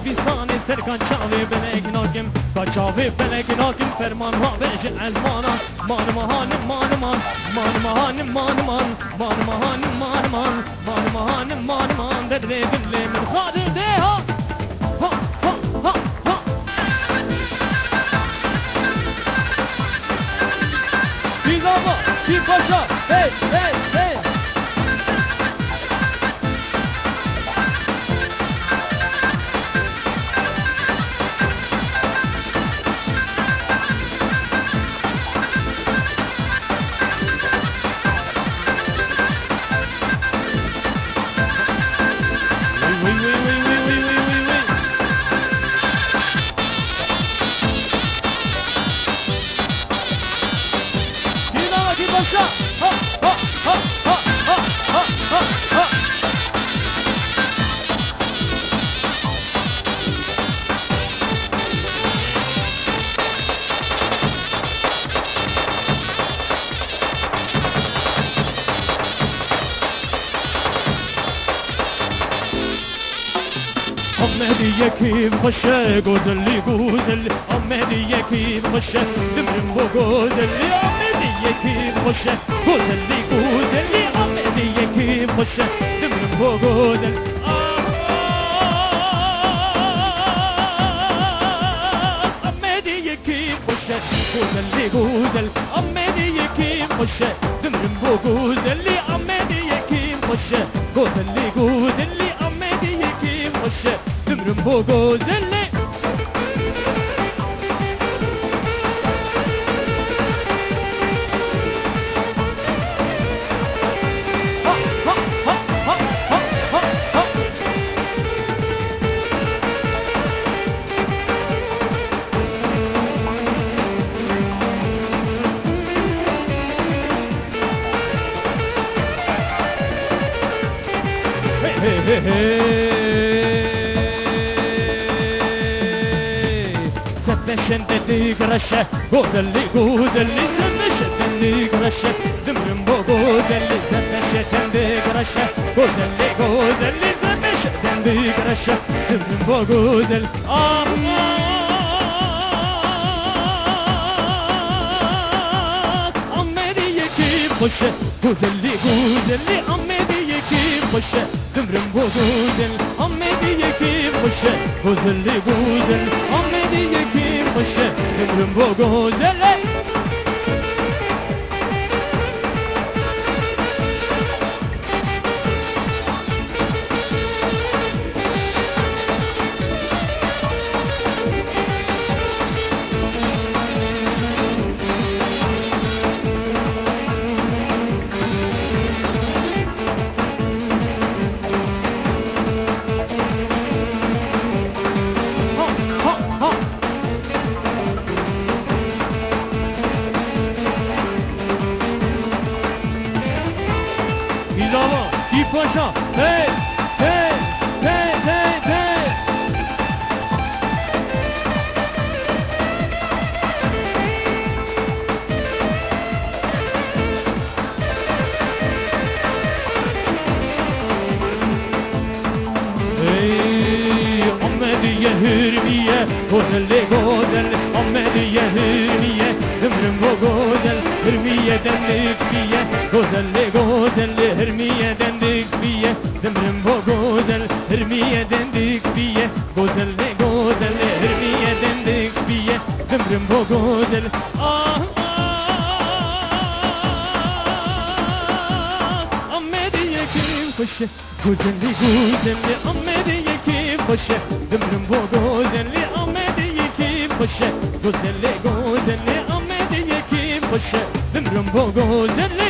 بیسان سرکان چاوی بلک ناکم کچاوی بلک ناکم فرمان ها بش از مانا مان مهان مان مان مان مهان مان مان مان مهان مان مان مان مهان مان مان در دل من خالده ها ها ها ها ها بی بابا بی پاشا هی هی هی أمدي كيف خشه قودلي قودلي أمدي كيف خشه دمرم بقودلي أمدي كيف خشه قودلي قودلي أمدي كيف خشه دمرم بقودلي أمدي كيف خشه قودلي قودلي أمدي كيف خشه دمرم بقودلي أمدي كيف خشه قودلي قودلي أمدي كيف خشه دمرم بقودلي زبشن دليك رشه قودلي قودلي زبشن دليك رشه دمرم بقودلي زبشن دليك رشه قودلي قودلي زبشن دليك رشه دمرم بقودلي أمدي كيف خشه قودلي قودلي أمدي كيف خشه دمرم بقودلي أمدي كيف خشه قودلي قودلي أمدي كيف خشه دمرم بقودلي İyi paşa, hey, hey, hey, hey, hey. Hey, Ahmediye hürmiye, godeli godel, Ahmediye hürmiye, ömrüm bu godel, hürmiyeden dikbiye, godeli godeli, hürmiyeden dikbiye, ömrüm bu godel, hürmiyeden dikbiye, godeli godeli, hürmiyeden dikbiye, ömrüm bu godel, ah ah, Ahmediye kim hoşe, godeli godeli, Ahmediye kim hoşe, ömrüm bu godeli, Ahmediye kim hoşe, godeli godeli, Ahmediye kim hoşe, ömrüm bu godeli.